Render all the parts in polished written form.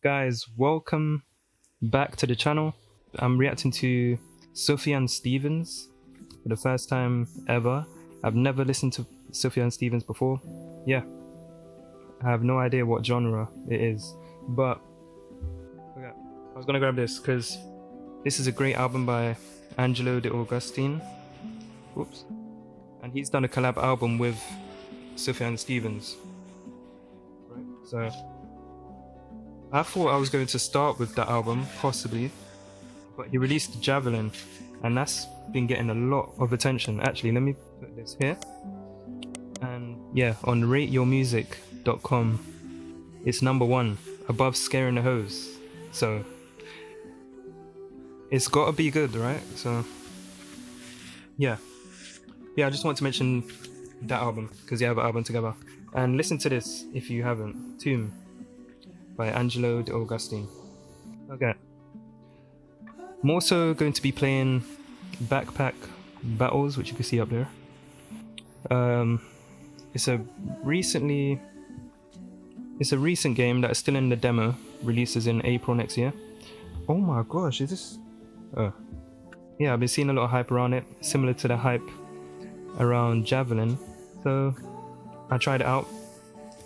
Guys, welcome back to the channel. I'm reacting to Sufjan Stevens for the first time ever. I've never listened to Sufjan Stevens before. Yeah, I have no idea what genre it is, but okay, I was gonna grab this because this is a great album by Angelo de Augustine. Whoops. And he's done a collab album with Sufjan Stevens. Right, so I thought I was going to start with that album, possibly, but he released Javelin, and that's been getting a lot of attention. Actually, let me put this here. And yeah, on rateyourmusic.com, it's #1, above Scaring the Hose. So it's gotta be good, right? So yeah. Yeah, I just want to mention that album, because they have an album together. And listen to this if you haven't. Tomb by Angelo de Augustine. Okay. I'm also going to be playing Backpack Battles, which you can see up there. It's a recent game that is still in the demo. Releases in April next year. Oh my gosh, is this? Oh, yeah, I've been seeing a lot of hype around it, similar to the hype around Javelin. So I tried it out.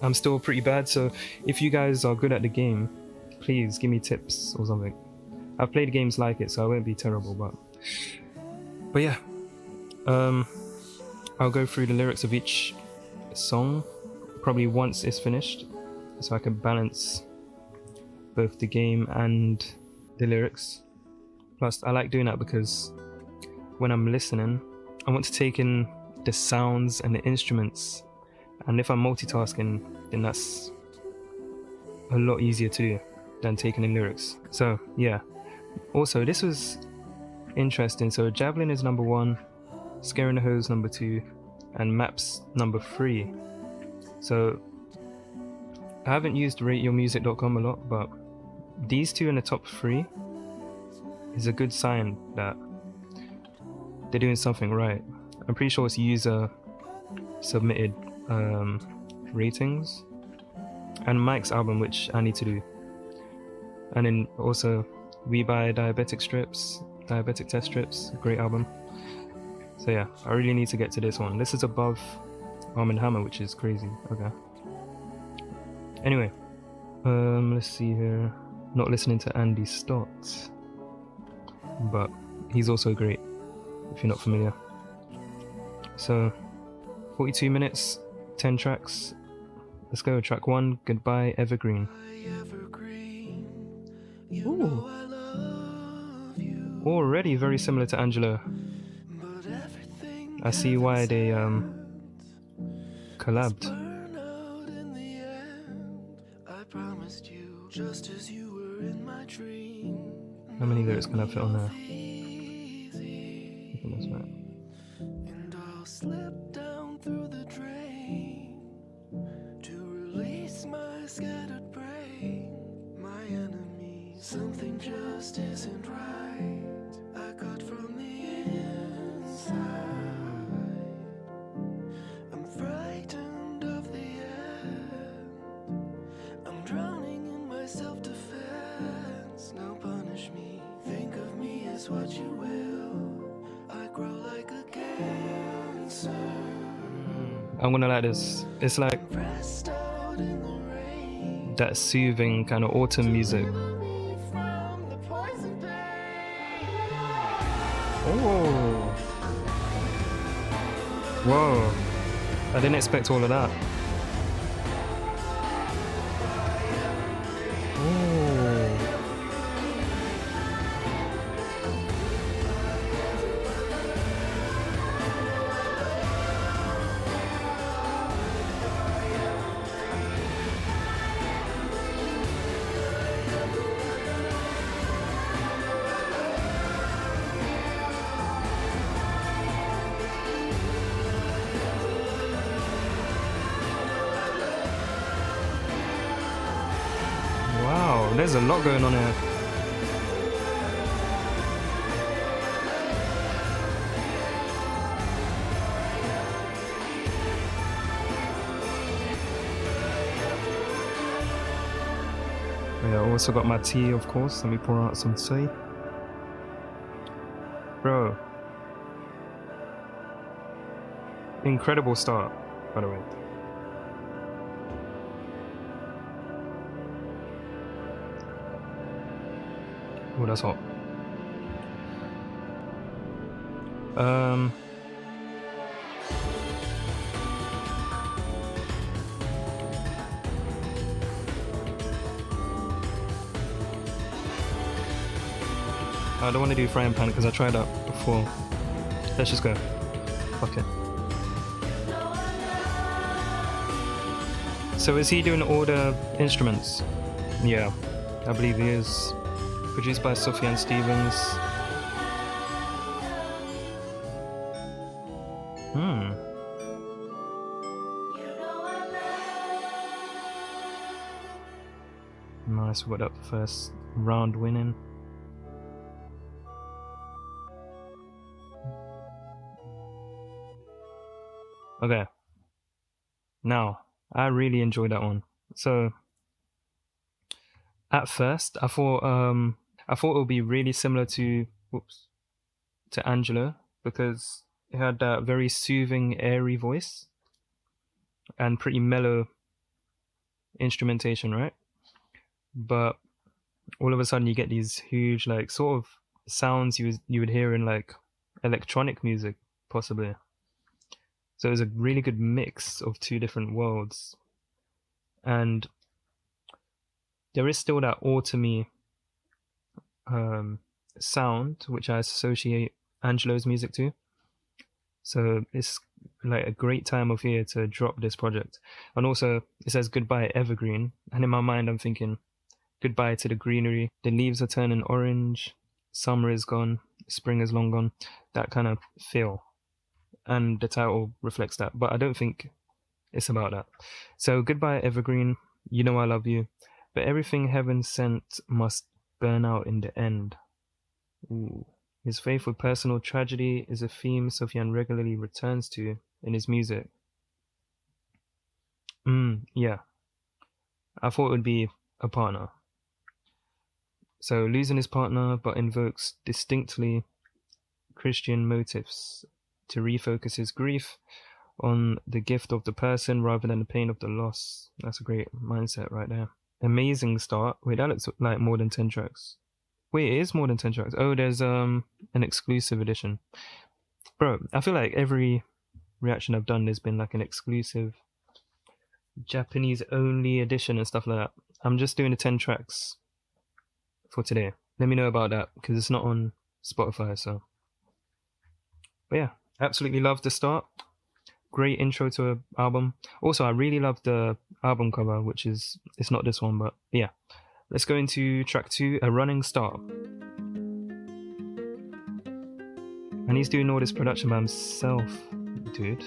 I'm still pretty bad, so if you guys are good at the game, please give me tips or something. I've played games like it, so I won't be terrible, but yeah. I'll go through the lyrics of each song probably once it's finished, so I can balance both the game and the lyrics. Plus, I like doing that because when I'm listening, I want to take in the sounds and the instruments, and if I'm multitasking, then that's a lot easier to do than taking in lyrics. So yeah. Also, this was interesting. So Javelin is #1, Scaring the Hose #2, and Maps #3. So I haven't used rateyourmusic.com a lot, but these two in the top 3 is a good sign that they're doing something right. I'm pretty sure it's user submitted ratings, and Mike's album, which I need to do, and then also We Buy Diabetic Test Strips, great album. So yeah, I really need to get to this one. This is above Arm & Hammer, which is crazy. Okay. Anyway, let's see here. Not listening to Andy Stott, but he's also great if you're not familiar. So 42 minutes, 10 tracks. Let's go. Track 1, Goodbye Evergreen. Ooh. Already very similar to Angelo. I see why they collabed. How many lyrics can I fit on there? I think that's right. Slip down through the drain to release my scattered brain. My enemy, something just isn't right. I got from the inside. I'm frightened of the end. I'm drowning in my self-defense. Now punish me, think of me as what you will. I grow like a cancer. I'm gonna like this. It's like that soothing kind of autumn music. Oh, whoa! I didn't expect all of that. Wow, there's a lot going on here. Yeah, I also got my tea, of course. Let me pour out some tea. Bro. Incredible start, by the way. Oh, that's hot. I don't want to do frying pan because I tried that before. Let's just go. Fuck it. So is he doing all the instruments? Yeah, I believe he is. Produced by Sufjan Stevens. Nice, what up, first round winning. Okay. Now, I really enjoyed that one. So, at first, I thought it would be really similar to Angelo, because it had that very soothing, airy voice and pretty mellow instrumentation, right? But all of a sudden, you get these huge, like, sort of sounds you would hear in like electronic music, possibly. So it was a really good mix of two different worlds. And there is still that autumny sound, which I associate Angelo's music to. So it's like a great time of year to drop this project. And also, it says goodbye Evergreen. And in my mind, I'm thinking, goodbye to the greenery. The leaves are turning orange. Summer is gone. Spring is long gone. That kind of feel. And the title reflects that, but I don't think it's about that. So goodbye Evergreen, you know I love you, but everything heaven sent must burn out in the end. Ooh. His faith with personal tragedy is a theme Sufjan regularly returns to in his music. Yeah. I thought it would be a partner. So losing his partner, but invokes distinctly Christian motives to refocus his grief on the gift of the person rather than the pain of the loss. That's a great mindset right there. Amazing start. Wait, that looks like more than 10 tracks. Wait, it is more than 10 tracks. Oh, there's an exclusive edition. Bro, I feel like every reaction I've done, there's been like an exclusive Japanese only edition and stuff like that. I'm just doing the 10 tracks for today. Let me know about that because it's not on Spotify, so. But yeah, absolutely love the start. Great intro to an album. Also, I really love the album cover, which is, it's not this one, but yeah. Let's go into track 2, A Running Start. And he's doing all this production by himself, dude.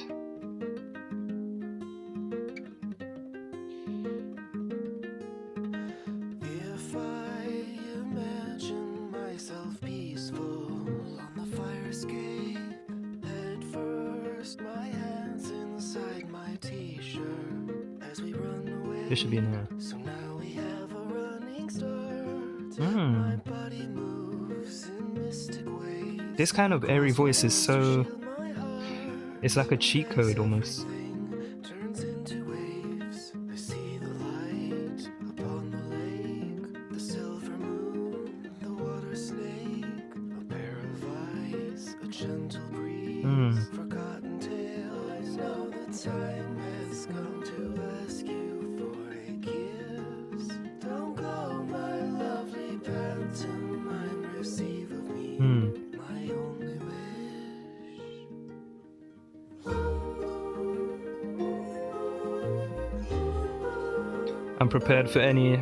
If I imagine myself peaceful on the fire escape, head first, my hands inside my t-shirt as we run away. This should be in here. So now we have a running start. My body moves in mystic ways. This kind of airy voice is so, it's like a cheat code almost. Turns into waves. I see the light upon the lake, the silver moon, the water snake, a pair of eyes, a gentle breeze, forgotten tales. Now the time has come to ask you for a kiss. Don't go, my lovely pantomime, receive of me my only wish. I'm prepared for any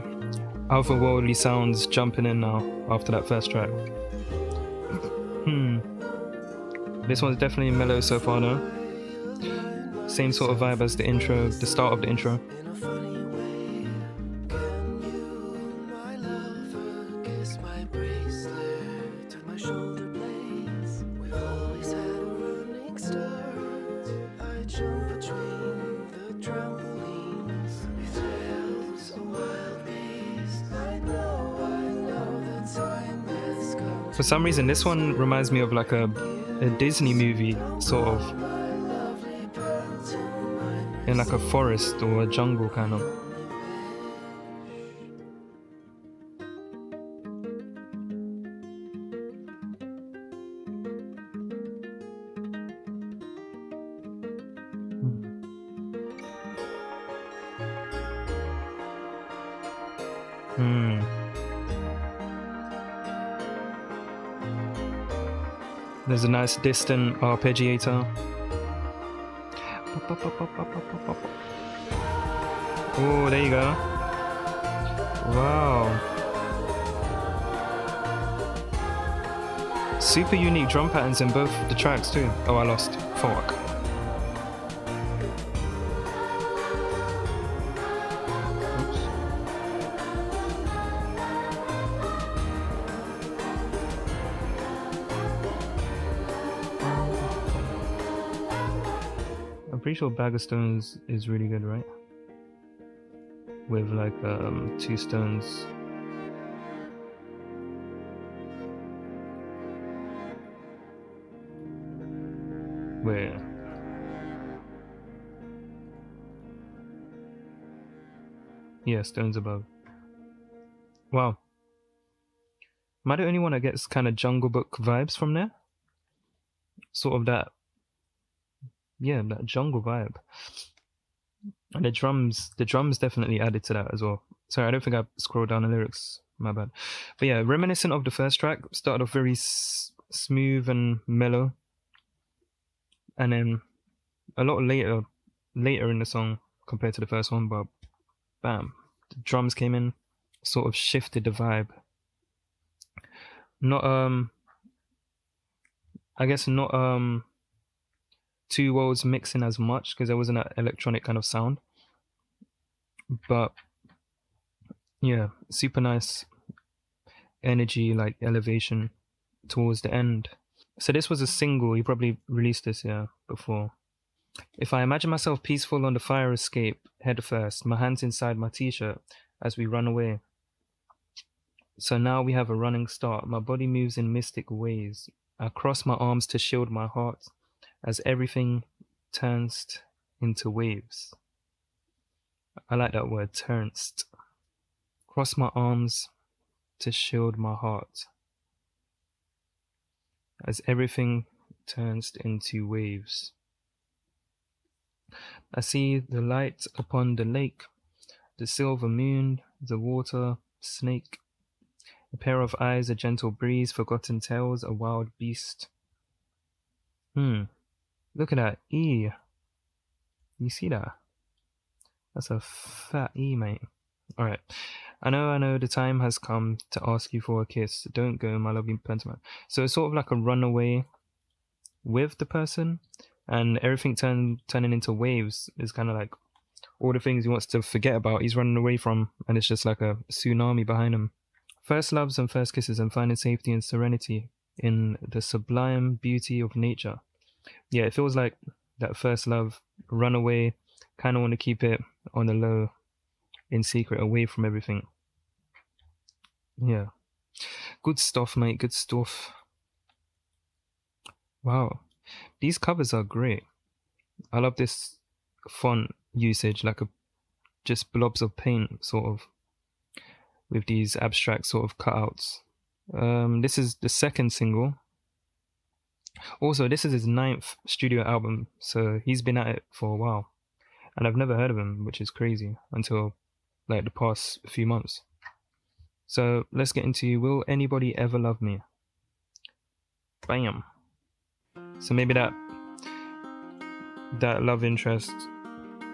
otherworldly sounds jumping in now after that first track. This one's definitely mellow so far though. Same sort of vibe as the intro, the start of the intro. In a funny way, can you, my lover, kiss my bracelet and my shoulder blades? We've always had a running start. I jump between the trampolines. We thrills a wild beast. I know For some reason, this one reminds me of like a Disney movie, sort of, in like a forest or a jungle kind of. There's a nice distant arpeggiator. Oh, there you go. Wow. Super unique drum patterns in both the tracks too. Oh, I lost. Fuck. Pretty sure Bag of Stones is really good, right? With like 2 stones. Where? Yeah, stones above. Wow. Am I the only one that gets kind of Jungle Book vibes from there? Sort of that. Yeah, that jungle vibe. And the drums definitely added to that as well. Sorry, I don't think I scrolled down the lyrics, my bad. But yeah, reminiscent of the first track, started off very smooth and mellow. And then a lot later in the song compared to the first one, but bam, the drums came in, sort of shifted the vibe. Not I guess not two worlds mixing as much because there wasn't that electronic kind of sound, but yeah, super nice energy, like elevation towards the end. So this was a single. He probably released this before. If I imagine myself peaceful on the fire escape, head first, my hands inside my t-shirt as we run away. So now we have a running start. My body moves in mystic ways. I cross my arms to shield my heart as everything turns into waves. I like that word, turns. Cross my arms to shield my heart as everything turns into waves. I see the light upon the lake, the silver moon, the water snake, a pair of eyes, a gentle breeze, forgotten tales, a wild beast. Look at that E. You see that? That's a fat E, mate. Alright. I know the time has come to ask you for a kiss. Don't go, my lovely pentiment. So it's sort of like a runaway with the person, and everything turning into waves is kind of like all the things he wants to forget about, he's running away from, and it's just like a tsunami behind him. First loves and first kisses, and finding safety and serenity in the sublime beauty of nature. Yeah, it feels like that first love, runaway, kind of want to keep it on the low, in secret, away from everything. Yeah. Good stuff, mate, good stuff. Wow. These covers are great. I love this font usage, like just blobs of paint, sort of, with these abstract sort of cutouts. This is the second single. Also, this is his 9th studio album, so he's been at it for a while. And I've never heard of him, which is crazy, until like the past few months. So let's get into Will Anybody Ever Love Me? Bam. So maybe that love interest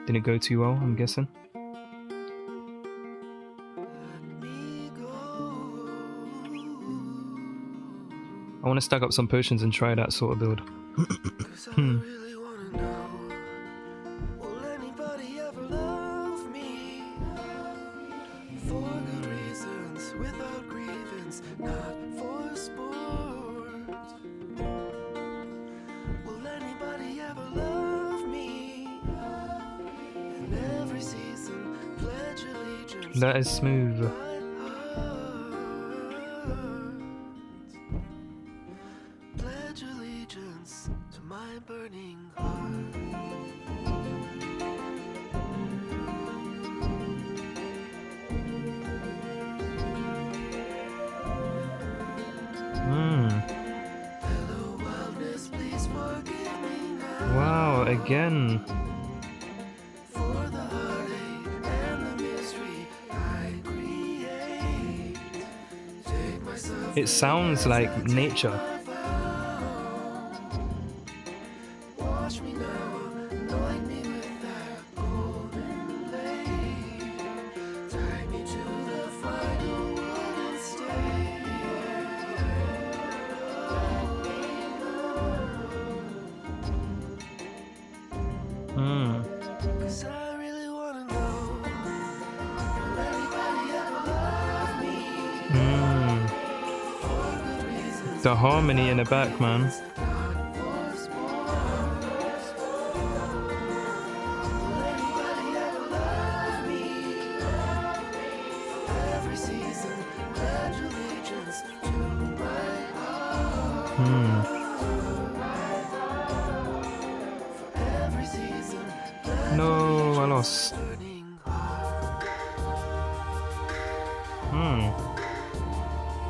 didn't go too well, I'm guessing. I want to stack up some potions and try that sort of build. That is smooth. again. For the heartache and the misery I create. Take myself It sounds like nature. wash me now, anoint me with that golden blade. Tie me to the final wooden stake. Hmm. 'Cause I really wanna know, will anybody ever love me? Hmm. For good reasons, The harmony in the back, man. not for sport. Will anybody ever love me? Every season, pledge allegiance to my heart. Hmm. Every season, pledge No, I lost. turning heart. Hmm.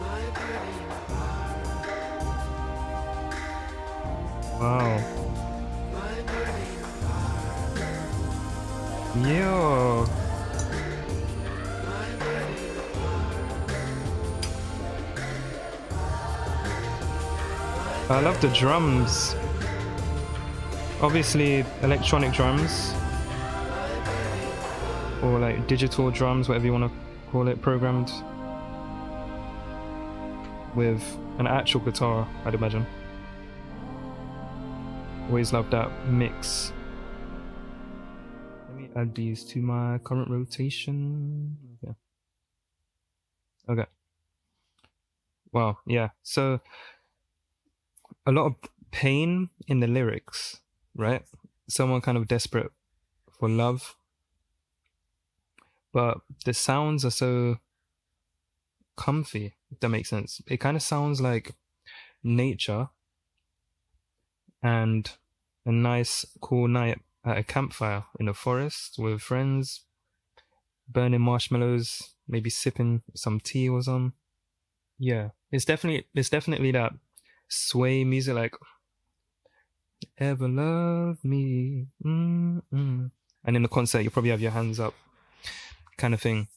My burning heart. Wow. My burning heart. Yo. My burning I love the drums. Obviously, electronic drums, or like digital drums, whatever you want to call it, programmed with an actual guitar, I'd imagine. Always love that mix. Let me add these to my current rotation. Okay. Okay. Wow, yeah. So a lot of pain in the lyrics, right? Someone kind of desperate for love, but the sounds are so comfy, if that makes sense. It kind of sounds like nature and a nice cool night at a campfire in a forest with friends, burning marshmallows, maybe sipping some tea or some. Yeah, it's definitely that sway music, like ever love me, and in the concert you probably have your hands up kind of thing,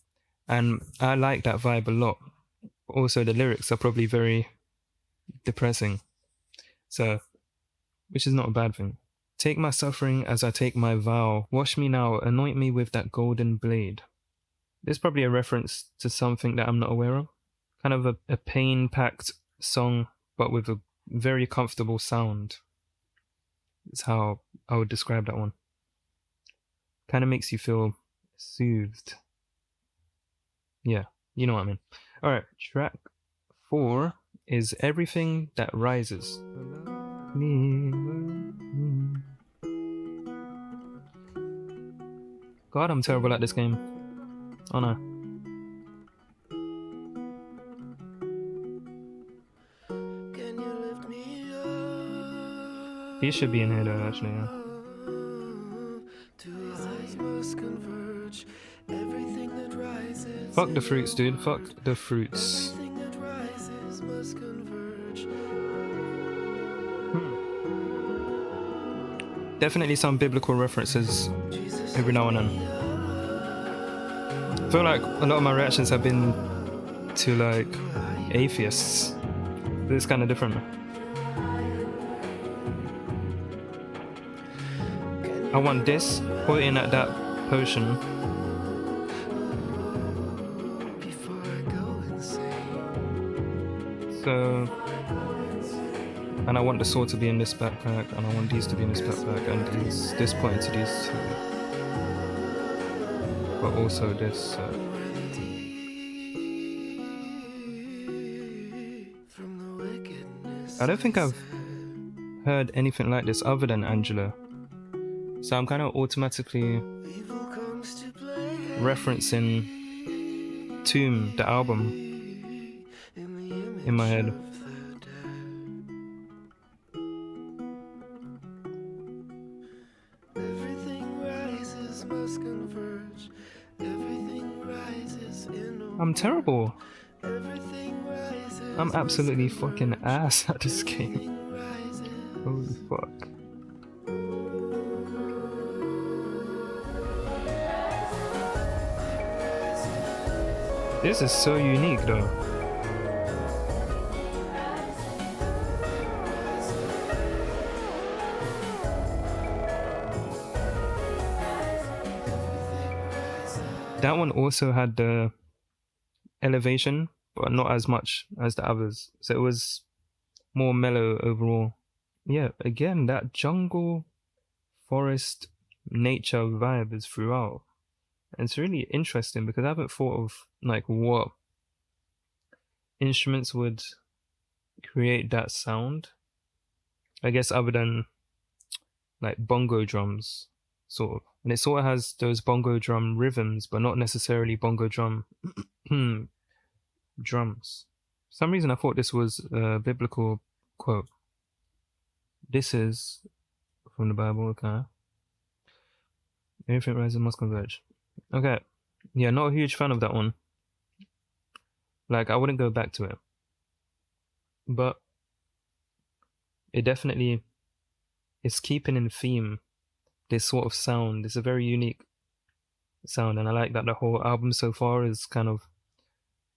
and I like that vibe a lot. Also the lyrics are probably very depressing, so which is not a bad thing. Take my suffering as I take my vow, wash me now, anoint me with that golden blade. There's probably a reference to something that I'm not aware of, kind of a pain-packed song but with a very comfortable sound. It's how I would describe that one. Kind of makes you feel soothed. Yeah, you know what I mean. Alright, track 4 is Everything That Rises. God, I'm terrible at this game. Oh no. Can you lift me up? These should be in here though, actually, yeah. Two eyes must converge. Everything that rises. Fuck the fruits, dude. Fuck the fruits. Everything that rises must converge. Definitely some biblical references Jesus, every now and then. I feel like a lot of my reactions have been to like atheists. But it's kind of different. I want this, pointing at that potion. before I go insane. So, and I want the sword to be in this backpack, and I want these to be in this backpack, and this pointing to these two. But also this. From the wickedness. I don't think I've heard anything like this other than Angelo. So I'm kind of automatically Evil comes to play referencing Tomb, the album, in the image in my head. of the dead. Everything rises must converge. Everything rises in a I'm terrible. Everything rises. I'm absolutely fucking ass at this game. Rises. Holy fuck. This is so unique though. That one also had the elevation, but not as much as the others. So it was more mellow overall. Yeah, again, that jungle, forest, nature vibe is throughout. And it's really interesting because I haven't thought of like what instruments would create that sound. I guess other than like bongo drums, sort of. And it sort of has those bongo drum rhythms, but not necessarily bongo drum drums. For some reason I thought this was a biblical quote. This is from the Bible, okay. Everything rises must converge. Okay. Yeah, not a huge fan of that one. Like, I wouldn't go back to it. But it definitely is keeping in theme this sort of sound. It's a very unique sound, and I like that the whole album so far is kind of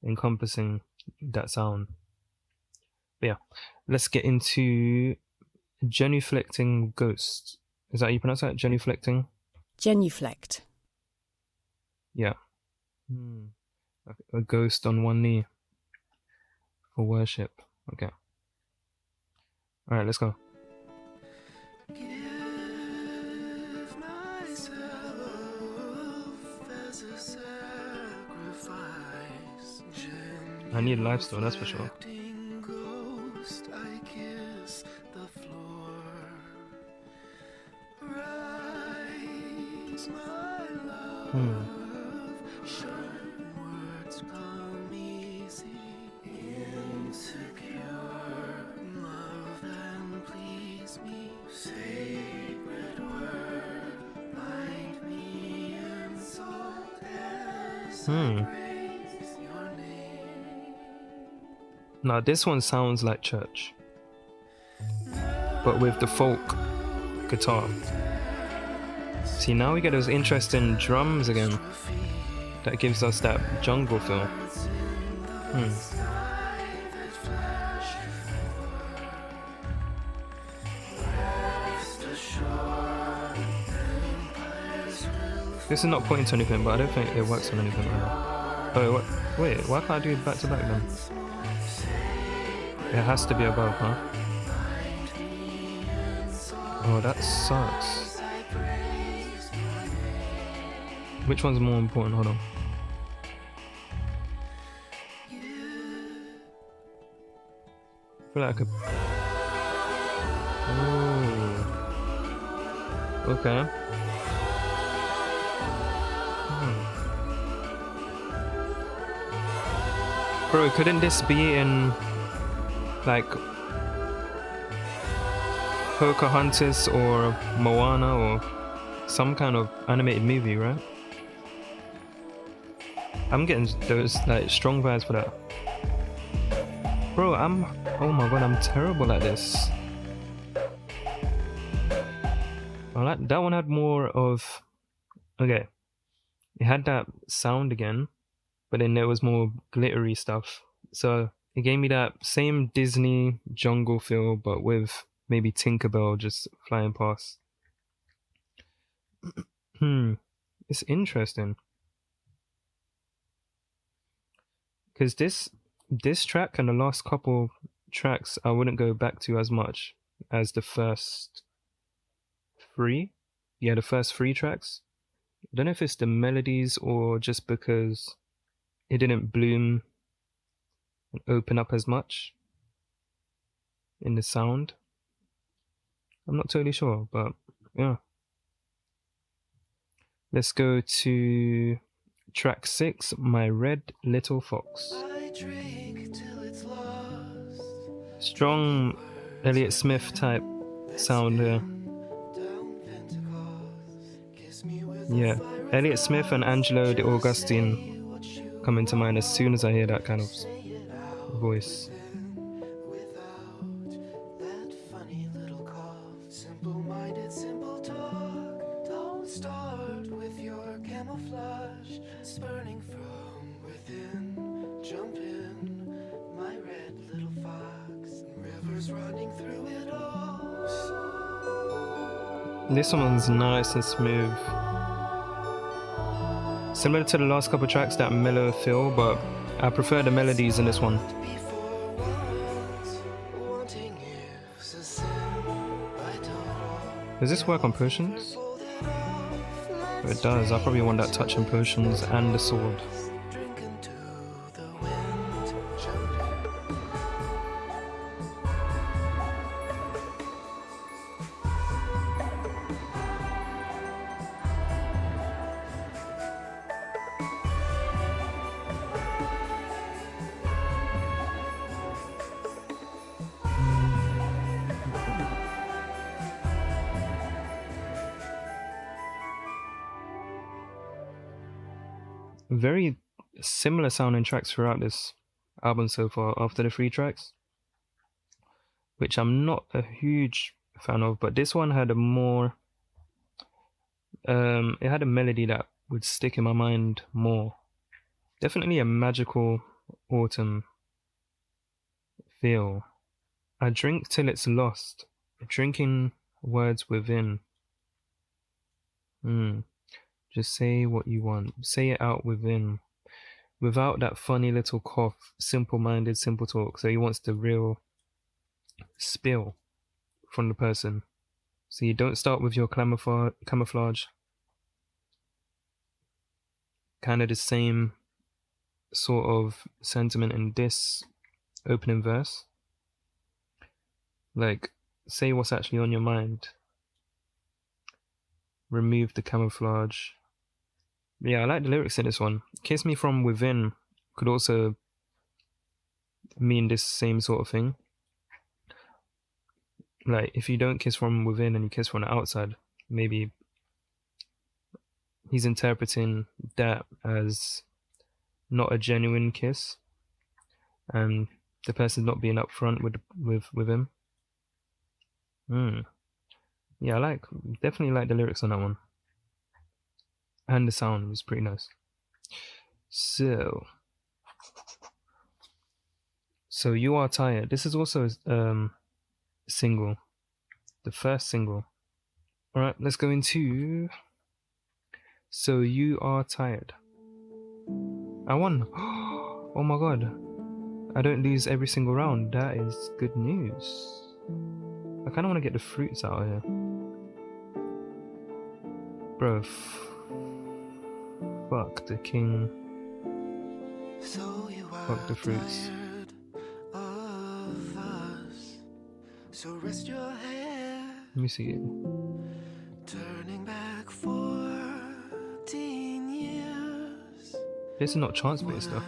encompassing that sound. But yeah, let's get into Genuflecting Ghost. Is that how you pronounce that? Genuflecting? Genuflect. Yeah. A ghost on one knee for worship. Okay. Alright, let's go. Give myself as a sacrifice. I need lifestyle, that's for sure. Genuflecting ghost, I kiss the floor. Rise, my love. Sure words come easy. Insecure love and please me. Sacred word, bind me in salt as I praise your name. Now this one sounds like church, but with the folk guitar. See, now we get those interesting drums again. That gives us that jungle feel. This is not pointing to anything, but I don't think it works on anything right now. Oh, wait, why can't I do it back to back then? It has to be above, huh? Oh, that sucks. Which one's more important? Hold on. I feel like I could... Oh. Okay. Bro, couldn't this be in like Pocahontas or Moana or some kind of animated movie, right? I'm getting those like strong vibes for that. Bro, oh my god, I'm terrible at this. That one had more of, okay, it had that sound again, but then there was more glittery stuff. So it gave me that same Disney jungle feel, but with maybe Tinkerbell just flying past. It's interesting. Because this track and the last couple tracks I wouldn't go back to as much as the first three. Yeah, the first three tracks. I don't know if it's the melodies or just because it didn't bloom and open up as much in the sound. I'm not totally sure, but yeah. Let's go to track 6, My Red Little Fox. I drink till it's lost. Strong Elliott Smith type sound here. Down Pentecost. Kiss me with Yeah, Elliott Smith and Angelo the Augustine come into mind as soon as I hear that kind of voice. without that funny little cough. Simple-minded, simple talk. Don't start with your camouflage. Spurning from within. This one's nice and smooth. Similar to the last couple tracks, that mellow feel, but I prefer the melodies in this one. Before once, wanting is a sin. I don't Does this work on potions? hold it off. It does. I probably want that touch in potions and the sword. Drink into the wind. Jump Very similar sounding tracks throughout this album so far after the 3 tracks, which I'm not a huge fan of, but this one had a more it had a melody that would stick in my mind more. Definitely a magical autumn feel. I drink till it's lost, drinking words within. Just say what you want, say it out within, without that funny little cough, simple-minded, simple talk. So he wants the real spill from the person. So you don't start with your camouflage. Kind of the same sort of sentiment in this opening verse. Like, say what's actually on your mind. Remove the camouflage. Yeah, I like the lyrics in this one. Kiss me from within could also mean this same sort of thing. Like, if you don't kiss from within and you kiss from the outside, maybe he's interpreting that as not a genuine kiss, and the person's not being upfront with him. Yeah, definitely like the lyrics on that one. And the sound was pretty nice. So You Are Tired. This is also a single. The first single. Alright, let's go into So You Are Tired. I won. Oh my god. I don't lose every single round. That is good news. I kind of want to get the fruits out of here. Bro, fuck the king. So you Fuck are the fruits. tired of us. So rest your head, Let me see it. turning back 14 years. This is not chance based though.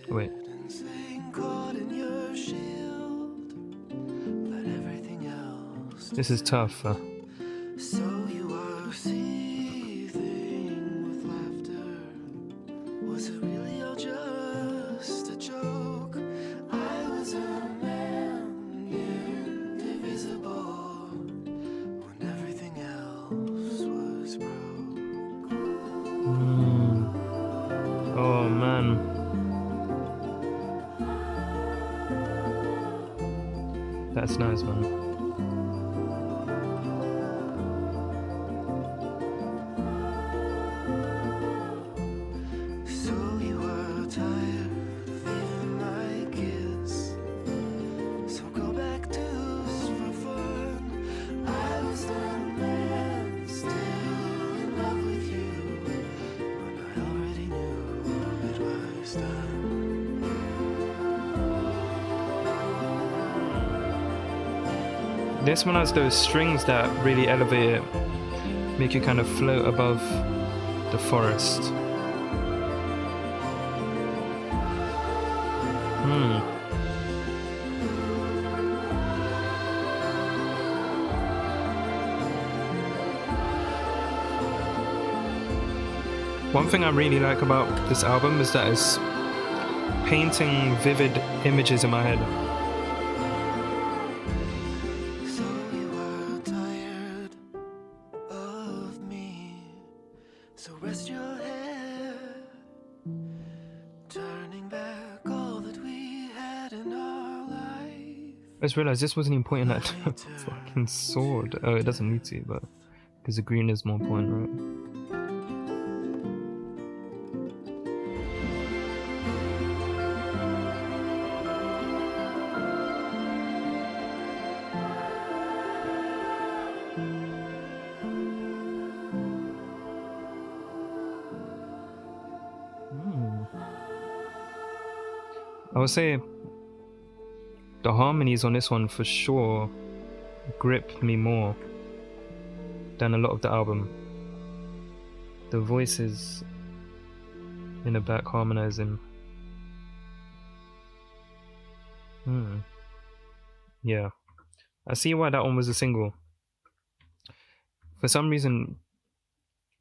Oh, wait. And saying caught in your shield. Let everything else. This is tough. So you are seething with laughter. Was it really all just a joke? I was a man indivisible when everything else was broke. Oh man. That's nice, man. So you are tired of leaving my kids. So go back to us for fun. I was the man still in love with you when I already knew it was done. This one has those strings that really elevate it, make you kind of float above the forest. One thing I really like about this album is that it's painting vivid images in my head. So you are tired of me. So rest your head, turning back all that we had in our life. I just realized this wasn't even pointing at the fucking sword. Oh, it doesn't need to, but Because the green is more important, right? I would say the harmonies on this one for sure grip me more than a lot of the album. The voices in the back harmonizing. Yeah. I see why that one was a single. For some reason,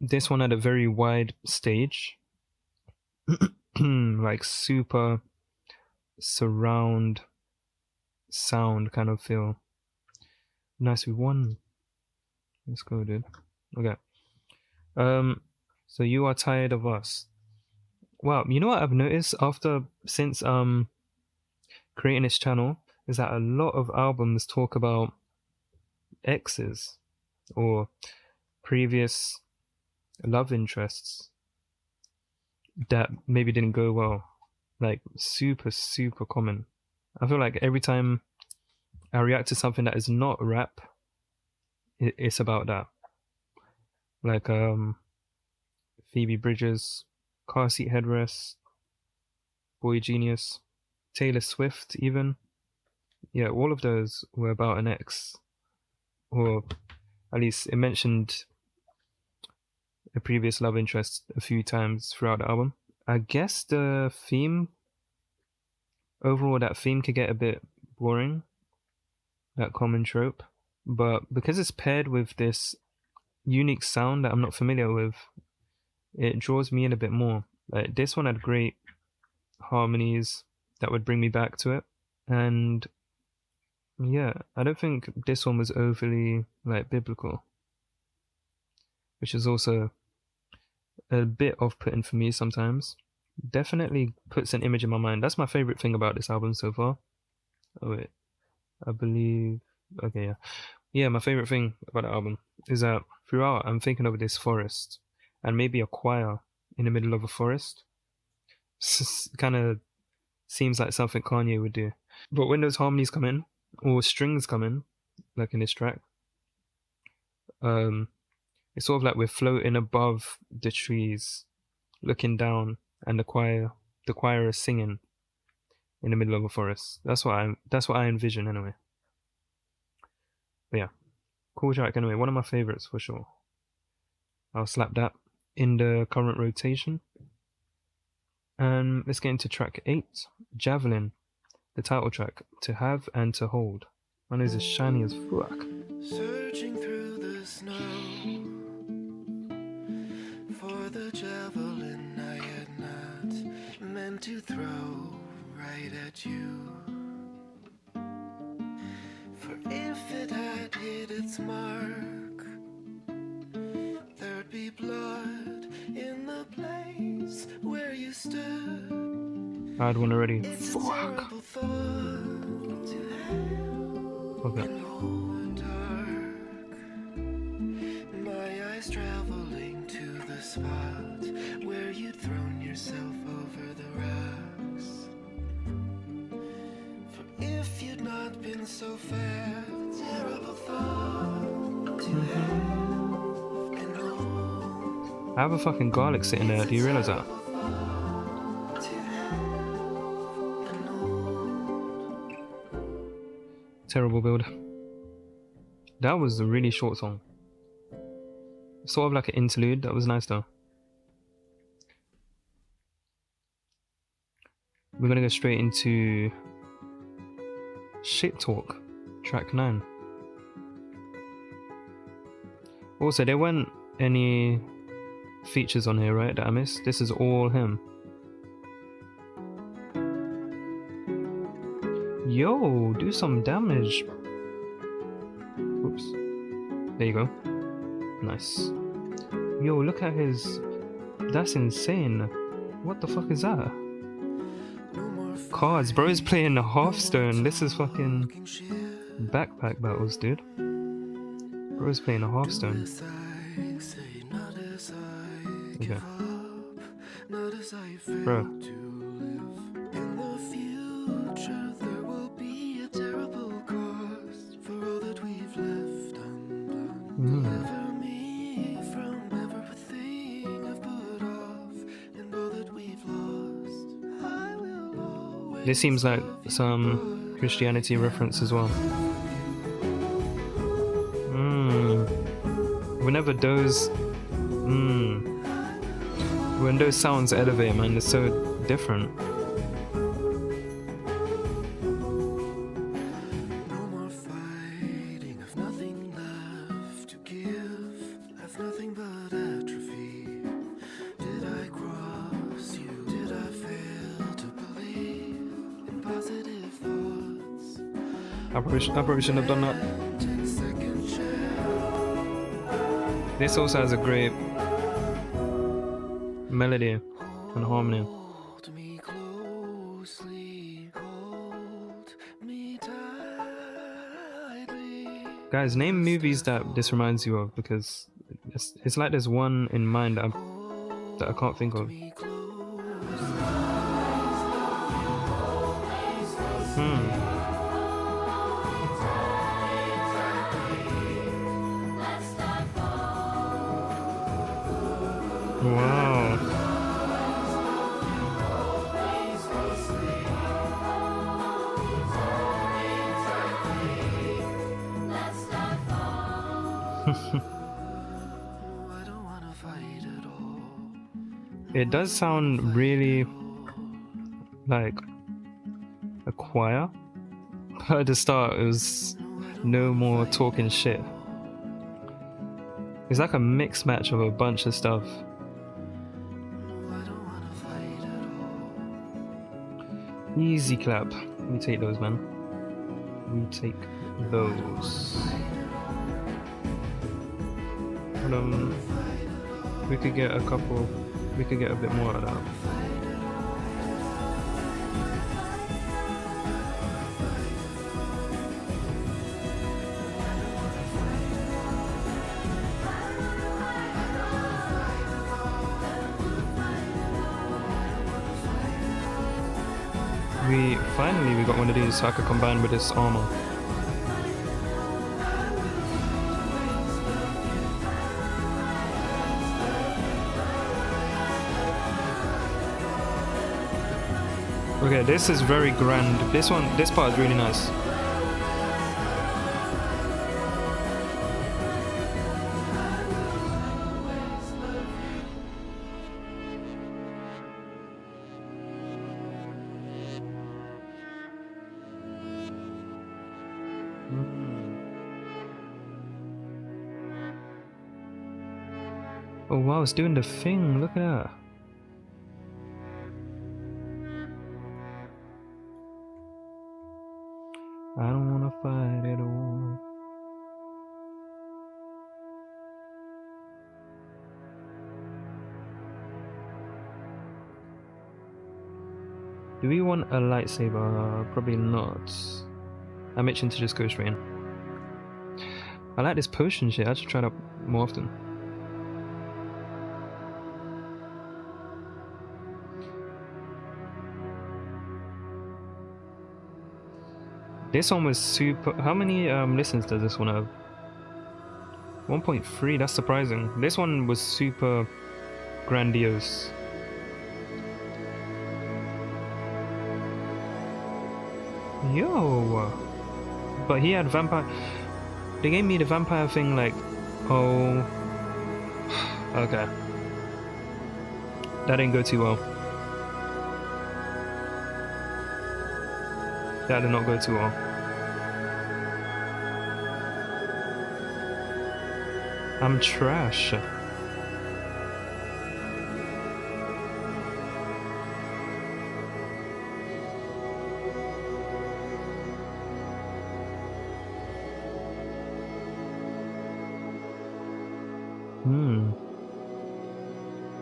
this one had a very wide stage. Like super surround sound kind of feel. Nice, we won. Let's go, dude. Okay. So you are tired of us. Wow, you know what I've noticed since creating this channel is that a lot of albums talk about exes or previous love interests that maybe didn't go well. Like super common. I feel like every time I react to something that is not rap, it's about that. Like Phoebe Bridgers, Car Seat Headrest, Boy Genius, Taylor Swift even. Yeah, all of those were about an ex. Or at least it mentioned a previous love interest a few times throughout the album. I guess the theme, overall that theme could get a bit boring, that common trope. But because it's paired with this unique sound that I'm not familiar with, it draws me in a bit more. Like this one had great harmonies that would bring me back to it. And yeah, I don't think this one was overly like biblical, which is also a bit off-putting for me sometimes. Definitely puts an image in my mind. That's my favorite thing about this album so far. Oh wait, I believe, okay, yeah, my favorite thing about the album is that throughout I'm thinking of this forest and maybe a choir in the middle of a forest. Kind of seems like something Kanye would do. But when those harmonies come in or strings come in, like in this track, it's sort of like we're floating above the trees, looking down, and the choir is singing in the middle of a forest. That's what I envision anyway. But yeah, cool track anyway. One of my favorites for sure. I'll slap that in the current rotation. And let's get into track 8, Javelin, the title track, To Have and To Hold. My nose is shiny as fuck. Searching through the snow for the javelin I had not meant to throw right at you. For if it had hit its mark, there'd be blood in the place where you stood. I had one already. It's Fuck. a terrible thought to have Okay. in the dark. My eyes traveling to the spot where you'd thrown yourself over the rocks. For if you'd not been so fair, terrible thought to have and hold. I have a fucking garlic sitting there. Do you realize that? Terrible build. That was a really short song. Sort of like an interlude. That was nice though. We're gonna go straight into Shit Talk, track 9. Also, there weren't any features on here, right, that I missed? This is all him. Yo, do some damage. Oops. There you go. Nice. Yo, look at his... That's insane. What the fuck is that? Cards. Bro is playing a Hearthstone. This is fucking backpack battles, dude. Bro is playing a Hearthstone. say not as I Okay. give up, not as I fail Bro. to live. In the future there will be a terrible cost for all that we've left undone. Deliver me from everything I've put off and all that we've lost. I will always This seems like love you, some but Christianity reference as well. Whenever those when those sounds elevate, man, it's so different. no more fighting, I've nothing left to give, left nothing but atrophy. Did I cross you? Did I fail to believe in positive thoughts? I probably shouldn't have done that. Take second chance. This also has a great melody and harmony. Hold me closely, hold me tightly. Guys, name movies that this reminds you of, because it's like there's one in mind that I can't think of. Wow. It does sound really like a choir. At the start, it was no more talking shit. It's like a mix match of a bunch of stuff. Easy clap. We take those, man. We take those. But, we could get a couple. We could get a bit more of that. Finally we got one of these so I could combine with this armor. Okay, this is very grand. This part is really nice. Oh wow, it's doing the thing, look at that. I don't wanna fight at all. Do we want a lightsaber? Probably not. I'm itching to just go straight in. I like this potion shit, I should try that more often. This one was super. How many listens does this one have? 1.3, that's surprising. This one was super grandiose. Yo! But he had vampire. They gave me the vampire thing like. Oh. Okay. That didn't go too well. That did not go too well. I'm trash.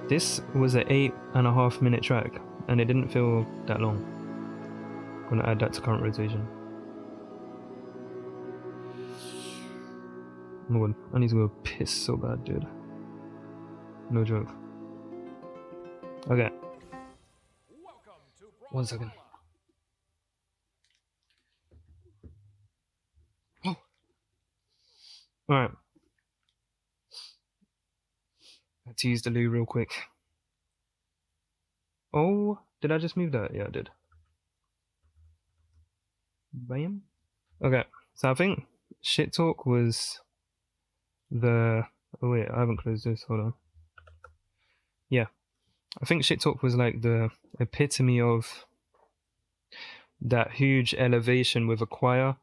This was an 8.5 minute track, and it didn't feel that long. I'm gonna add that to current rotation. Oh my god, I need to go piss so bad, dude. No joke. Okay. 1 second. Oh. Alright. Had to use the loo real quick. Oh, did I just move that? Yeah, I did. Bam. Okay, so I think Shit Talk was the... Oh wait, I haven't closed this, hold on. Yeah, I think Shit Talk was like the epitome of that huge elevation with a choir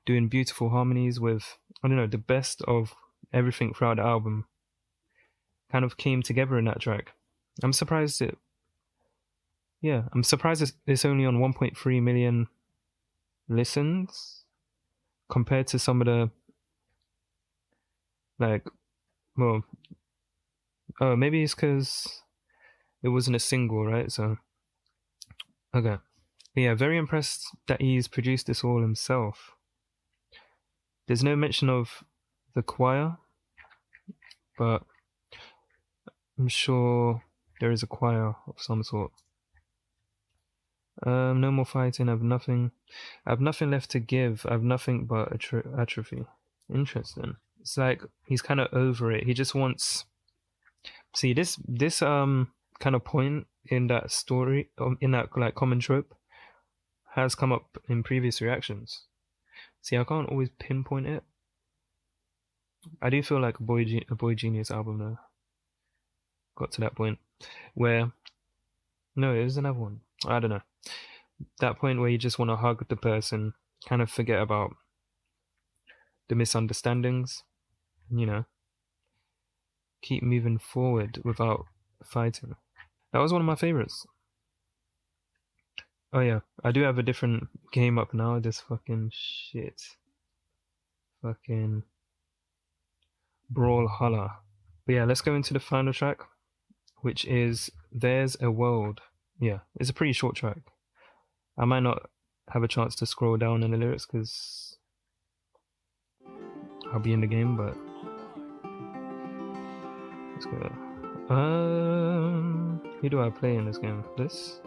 doing beautiful harmonies with, I don't know, the best of everything throughout the album kind of came together in that track. I'm surprised it's only on 1.3 million listens compared to some of the, like, well, oh, maybe it's because it wasn't a single, right? So, okay. Yeah, very impressed that he's produced this all himself. There's no mention of the choir, but I'm sure there is a choir of some sort. No more fighting. I have nothing left to give. I have nothing but atrophy. Interesting. It's like he's kind of over it. He just wants. See, this kind of point in that story, in that like common trope, has come up in previous reactions. See, I can't always pinpoint it. I do feel like a Boy Genius album though. Got to that point where, no, it was another one. I don't know. That point where you just want to hug the person, kind of forget about the misunderstandings, you know, keep moving forward without fighting. That was one of my favorites. Oh yeah, I do have a different game up now. This fucking shit. Fucking Brawlhalla. But yeah, let's go into the final track, which is There's a World. Yeah, it's a pretty short track. I might not have a chance to scroll down in the lyrics because I'll be in the game, but let's go. Who do I play in this game? This?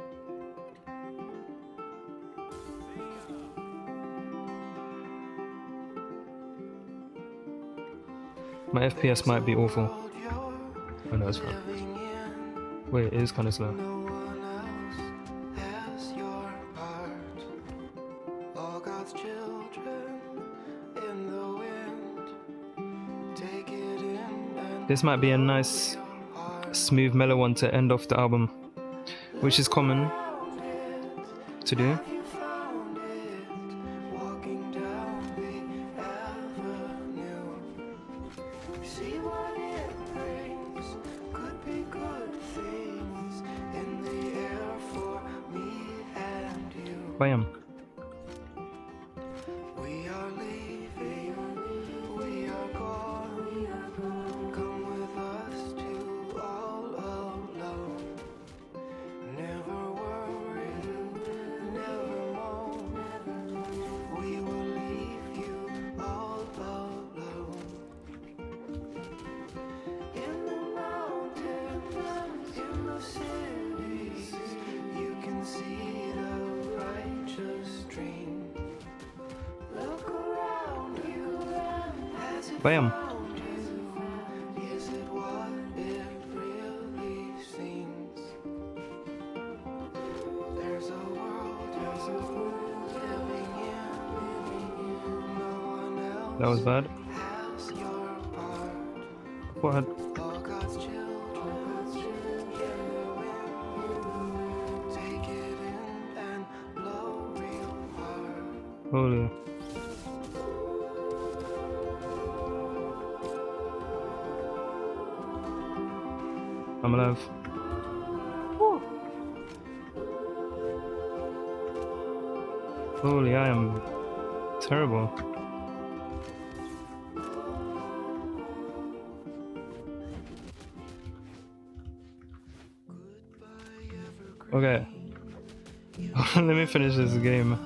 My FPS might be awful. Oh no, it's fine. Wait, it is kind of slow. This might be a nice, smooth, mellow one to end off the album, which is common to do. Bam. Bam. That was bad. Go ahead. Holy. I'm alive. Woo. Holy, I am terrible. Okay. Let me finish this game.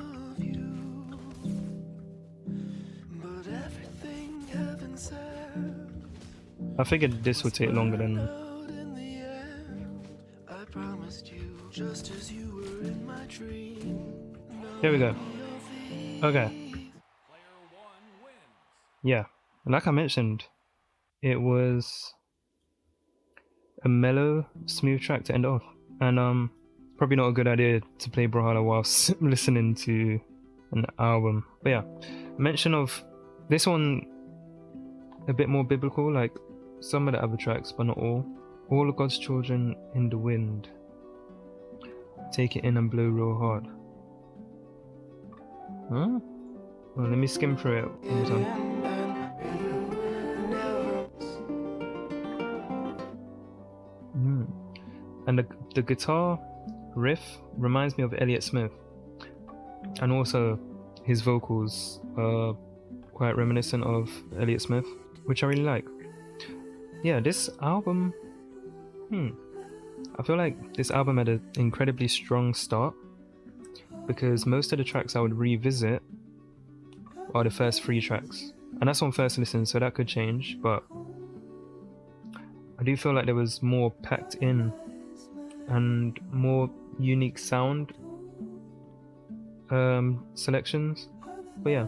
I figured this would take longer than promised you, just as you were in my dream. Here we go. Okay. Yeah, like I mentioned, it was a mellow, smooth track to end off, and probably not a good idea to play Brawlhalla whilst listening to an album. But yeah, mention of this one a bit more biblical, like some of the other tracks, but not all. All of God's children in the wind, take it in and blow real hard. Huh? Well, let me skim through it one more time. And the guitar riff reminds me of Elliott Smith, and also his vocals are quite reminiscent of Elliott Smith, which I really like. Yeah, this album, I feel like this album had an incredibly strong start, because most of the tracks I would revisit are the first 3 tracks, and that's on first listen, so that could change, but I do feel like there was more packed in and more unique sound selections. But yeah,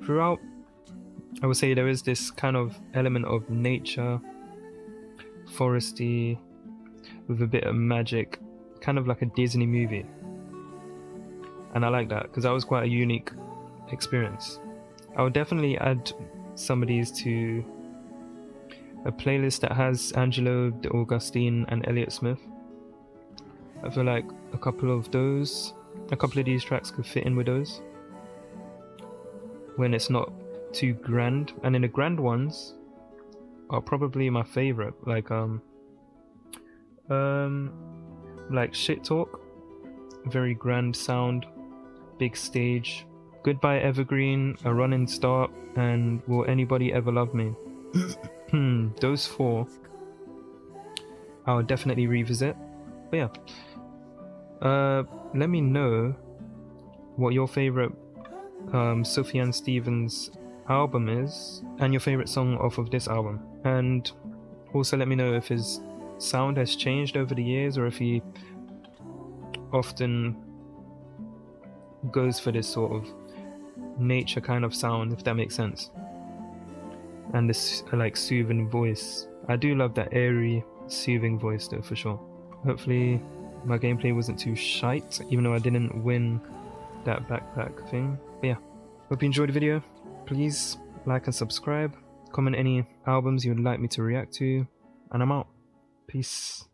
throughout I would say there is this kind of element of nature, foresty, with a bit of magic, kind of like a Disney movie, and I like that because that was quite a unique experience. I would definitely add some of these to a playlist that has Angelo, the Augustine and Elliott Smith. I feel like a couple of these tracks could fit in with those when it's not too grand, and then the grand ones are probably my favorite, like Shit Talk, very grand sound, big stage, Goodbye Evergreen, A Running Start, and Will Anybody Ever Love Me. Those 4 I'll definitely revisit. But yeah, let me know what your favorite Sufjan Stevens album is, and your favorite song off of this album, and also let me know if his sound has changed over the years, or if he often goes for this sort of nature kind of sound, if that makes sense, and this like soothing voice. I do love that airy, soothing voice though, for sure. Hopefully my gameplay wasn't too shite, even though I didn't win that backpack thing. But yeah, hope you enjoyed the video. Please like and subscribe, comment any albums you would like me to react to, and I'm out. Peace.